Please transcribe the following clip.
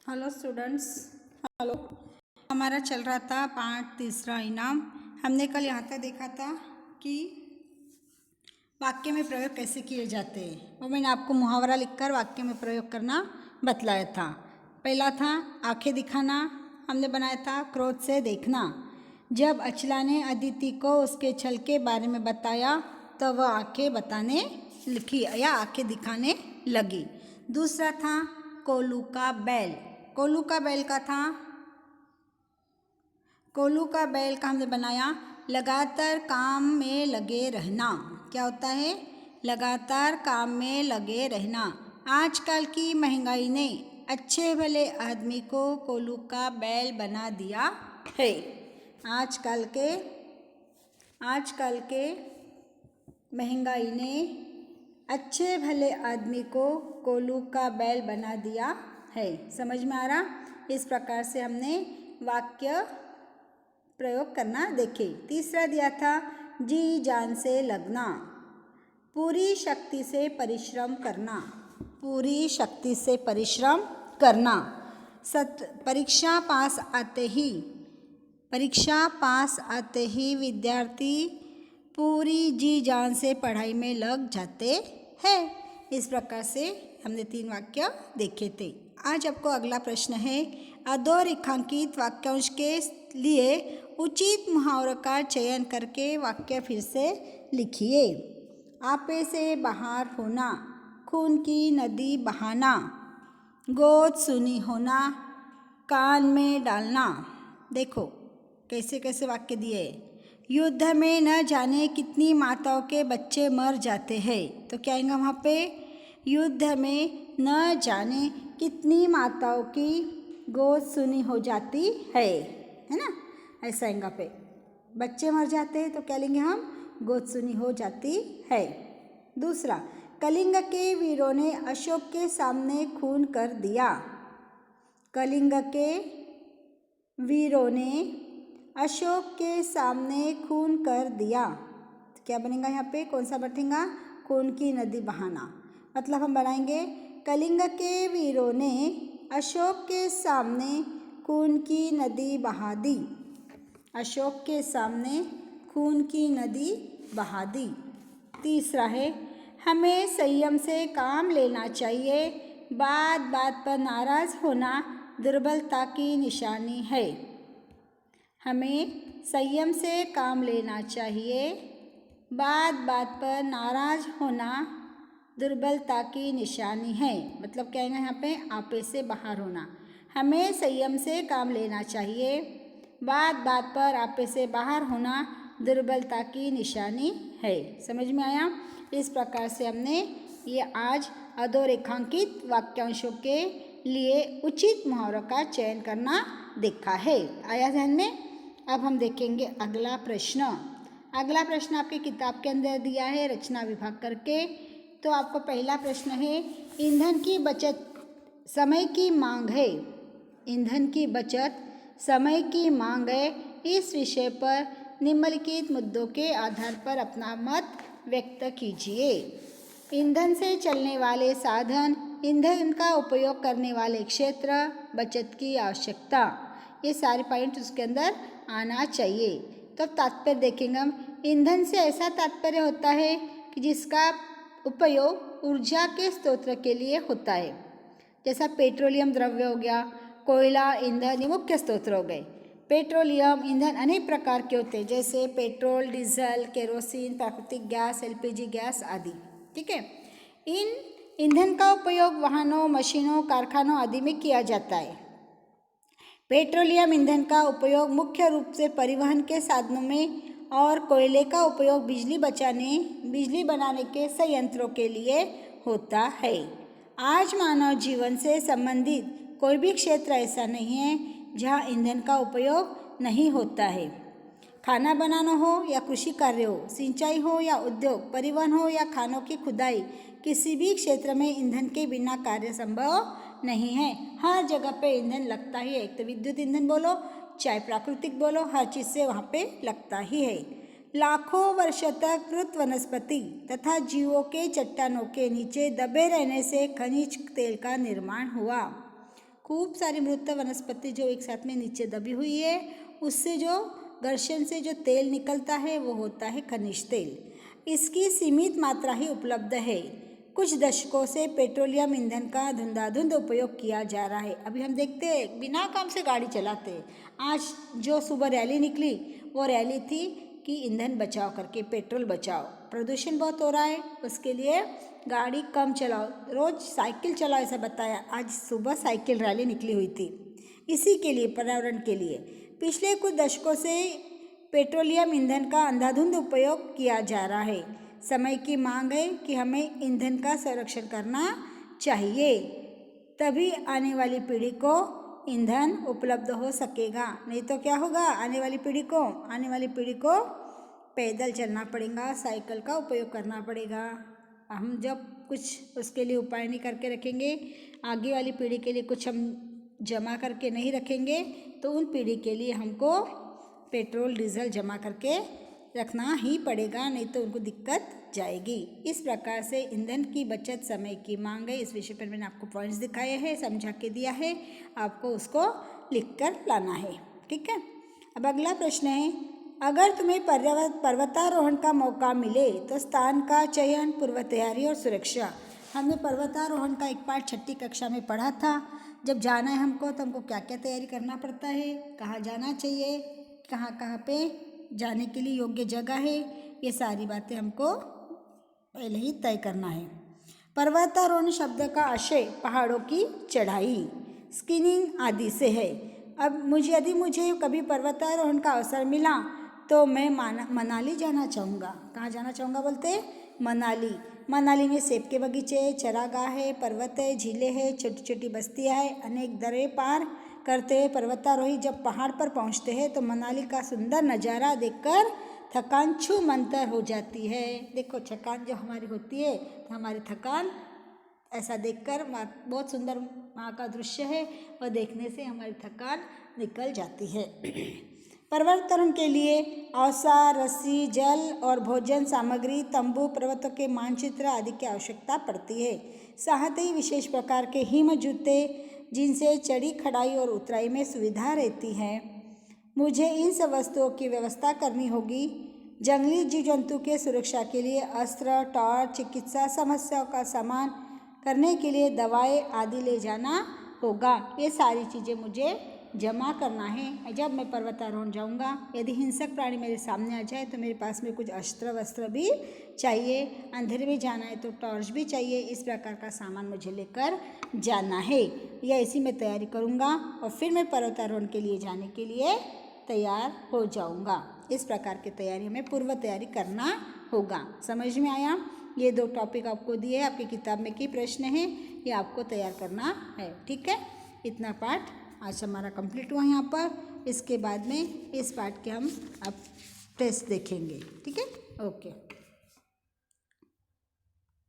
Hello students. Hello. हमारा चल रहा था पाठ तीसरा इनाम। हमने कल यहाँ तक देखा था कि वाक्य में प्रयोग कैसे किए जाते हैं। वो मैंने आपको मुहावरा लिखकर वाक्य में प्रयोग करना बतलाया था। पहला था आंखें दिखाना, हमने बनाया था क्रोध से देखना। जब अचला ने अदिति को उसके छल के बारे में बताया तो वह आंखें बताने लिखी या आंखें दिखाने लगी। दूसरा था कोलू का बैल। कोलू का बैल का था, कोलू का बैल का हमने बनाया लगातार काम में लगे रहना। क्या होता है? लगातार काम में लगे रहना। आजकल की महंगाई ने अच्छे भले आदमी को कोलू का बैल बना दिया है। आजकल के महंगाई ने अच्छे भले आदमी को कोलू का बैल बना दिया है। समझ में आ रहा? इस प्रकार से हमने वाक्य प्रयोग करना देखे। तीसरा दिया था जी जान से लगना, पूरी शक्ति से परिश्रम करना। पूरी शक्ति से परिश्रम करना। परीक्षा पास आते ही विद्यार्थी पूरी जी जान से पढ़ाई में लग जाते हैं। इस प्रकार से हमने 3 वाक्य देखे थे। आज आपको अगला प्रश्न है, अधोरेखांकित वाक्यांश के लिए उचित मुहावरों का चयन करके वाक्य फिर से लिखिए। आपे से बाहर होना, खून की नदी बहाना, गोद सुनी होना, कान में डालना। देखो कैसे कैसे वाक्य दिए। युद्ध में न जाने कितनी माताओं के बच्चे मर जाते हैं। तो क्या आएगा वहाँ पे? युद्ध में न जाने कितनी माताओं की गोद सुनी हो जाती है ना? ऐसा आएगा पे। बच्चे मर जाते हैं तो क्या लेंगे हम? गोद सुनी हो जाती है। दूसरा, कलिंग के वीरों ने अशोक के सामने खून कर दिया। कलिंग के वीरों ने अशोक के सामने खून कर दिया। तो क्या बनेगा यहाँ पे? कौन सा बैठेगा? खून की नदी बहाना। मतलब हम बनाएंगे कलिंग के वीरों ने अशोक के सामने खून की नदी बहा दी। अशोक के सामने खून की नदी बहा दी। तीसरा है, हमें संयम से काम लेना चाहिए, बात बात पर नाराज होना दुर्बलता की निशानी है। हमें संयम से काम लेना चाहिए, बात बात पर नाराज होना दुर्बलता की निशानी है। मतलब क्या है यहाँ पे? आपे से बाहर होना। हमें संयम से काम लेना चाहिए, बात बात पर आपे से बाहर होना दुर्बलता की निशानी है। समझ में आया? इस प्रकार से हमने ये आज अधोरेखांकित वाक्यांशों के लिए उचित मुहावरों का चयन करना देखा है। आया ध्यान में? अब हम देखेंगे अगला प्रश्न। अगला प्रश्न आपकी किताब के अंदर दिया है रचना विभाग करके। तो आपको पहला प्रश्न है, ईंधन की बचत समय की मांग है। ईंधन की बचत समय की मांग है। इस विषय पर निम्नलिखित मुद्दों के आधार पर अपना मत व्यक्त कीजिए। ईंधन से चलने वाले साधन, ईंधन का उपयोग करने वाले क्षेत्र, बचत की आवश्यकता, ये सारे पॉइंट उसके अंदर आना चाहिए। तो तात्पर्य देखेंगे हम। ईंधन से ऐसा तात्पर्य होता है कि जिसका उपयोग ऊर्जा के स्रोत के लिए होता है। जैसा पेट्रोलियम द्रव्य हो गया, कोयला, ईंधन, ये मुख्य स्रोत हो गए। पेट्रोलियम ईंधन अनेक प्रकार के होते हैं, जैसे पेट्रोल, डीजल, केरोसिन, प्राकृतिक गैस, एलपीजी गैस आदि। ठीक है। इन ईंधन का उपयोग वाहनों, मशीनों, कारखानों आदि में किया जाता है। पेट्रोलियम ईंधन का उपयोग मुख्य रूप से परिवहन के साधनों में और कोयले का उपयोग बिजली बनाने के संयंत्रों के लिए होता है। आज मानव जीवन से संबंधित कोई भी क्षेत्र ऐसा नहीं है जहाँ ईंधन का उपयोग नहीं होता है। खाना बनाना हो या कृषि कार्य हो, सिंचाई हो या उद्योग, परिवहन हो या खानों की खुदाई, किसी भी क्षेत्र में ईंधन के बिना कार्य संभव नहीं है। हर जगह पे ईंधन लगता ही है। एक तो विद्युत ईंधन बोलो चाहे प्राकृतिक बोलो, हर चीज़ से वहाँ पे लगता ही है। लाखों वर्ष तक मृत वनस्पति तथा जीवों के चट्टानों के नीचे दबे रहने से खनिज तेल का निर्माण हुआ। खूब सारी मृत वनस्पति जो एक साथ में नीचे दबी हुई है, उससे जो घर्षण से जो तेल निकलता है वो होता है खनिज तेल। इसकी सीमित मात्रा ही उपलब्ध है। कुछ दशकों से पेट्रोलियम ईंधन का धुंधाधुंध उपयोग किया जा रहा है। अभी हम देखते हैं बिना काम से गाड़ी चलाते हैं। आज जो सुबह रैली निकली वो रैली थी कि ईंधन बचाओ करके, पेट्रोल बचाओ, प्रदूषण बहुत हो रहा है, उसके लिए गाड़ी कम चलाओ, रोज़ साइकिल चलाओ ऐसा बताया। आज सुबह साइकिल रैली निकली हुई थी इसी के लिए, पर्यावरण के लिए। पिछले कुछ दशकों से पेट्रोलियम ईंधन का अंधाधुंध उपयोग किया जा रहा है। समय की मांग है कि हमें ईंधन का संरक्षण करना चाहिए, तभी आने वाली पीढ़ी को ईंधन उपलब्ध हो सकेगा। नहीं तो क्या होगा, आने वाली पीढ़ी को पैदल चलना पड़ेगा, साइकिल का उपयोग करना पड़ेगा। हम जब कुछ उसके लिए उपाय नहीं करके रखेंगे, आगे वाली पीढ़ी के लिए कुछ हम जमा करके नहीं रखेंगे, तो उन पीढ़ी के लिए हमको पेट्रोल डीजल जमा करके रखना ही पड़ेगा, नहीं तो उनको दिक्कत जाएगी। इस प्रकार से ईंधन की बचत समय की मांग है। इस विषय पर मैंने आपको पॉइंट्स दिखाए हैं, समझा के दिया है, आपको उसको लिख कर लाना है। ठीक है। अब अगला प्रश्न है, अगर तुम्हें पर्वतारोहण का मौका मिले तो स्थान का चयन, पूर्व तैयारी और सुरक्षा। हमने पर्वतारोहण का एक पाठ 6ठी कक्षा में पढ़ा था। जब जाना है हमको तो हमको क्या क्या तैयारी करना पड़ता है, कहाँ जाना चाहिए, कहाँ कहाँ पे जाने के लिए योग्य जगह है, ये सारी बातें हमको पहले ही तय करना है। पर्वतारोहण शब्द का आशय पहाड़ों की चढ़ाई, स्कीइंग आदि से है। अब यदि मुझे कभी पर्वतारोहण का अवसर मिला तो मैं मनाली जाना चाहूँगा। कहाँ जाना चाहूँगा बोलते? मनाली में सेब के बगीचे, चरागाह है, पर्वत है, झीलें हैं, छोटी छोटी बस्तियाँ हैं, अनेक दरें पार करते हुए पर्वतारोही जब पहाड़ पर पहुँचते हैं तो मनाली का सुंदर नज़ारा देखकर थकान छू मंतर हो जाती है। देखो, थकान जो हमारी होती है तो हमारी थकान ऐसा देखकर बहुत सुंदर वहाँ का दृश्य है और देखने से हमारी थकान निकल जाती है। पर्वतारोहण के लिए औजार, रस्सी, जल और भोजन सामग्री, तंबू, पर्वतों के मानचित्र आदि की आवश्यकता पड़ती है। साथ ही विशेष प्रकार के हिम जूते जिनसे चढ़ी, खड़ाई और उतराई में सुविधा रहती है। मुझे इन सब वस्तुओं की व्यवस्था करनी होगी। जंगली जीव जंतु के सुरक्षा के लिए अस्त्र, टॉर्च, चिकित्सा समस्याओं का सामना करने के लिए दवाएं आदि ले जाना होगा। ये सारी चीज़ें मुझे जमा करना है जब मैं पर्वतारोहण जाऊंगा। यदि हिंसक प्राणी मेरे सामने आ जाए तो मेरे पास में कुछ अस्त्र वस्त्र भी चाहिए, अंधेरे में जाना है तो टॉर्च भी चाहिए। इस प्रकार का सामान मुझे लेकर जाना है। यह ऐसी मैं तैयारी करूंगा और फिर मैं पर्वतारोहण के लिए जाने के लिए तैयार हो जाऊंगा। इस प्रकार की तैयारी हमें पूर्व तैयारी करना होगा। समझ में आया? ये 2 टॉपिक आपको दिए, आपकी किताब में की प्रश्न है, ये आपको तैयार करना है। ठीक है। इतना पाठ आज हमारा कंप्लीट हुआ यहाँ पर। इसके बाद में इस पाठ के हम अब टेस्ट देखेंगे। ठीक है। ओके।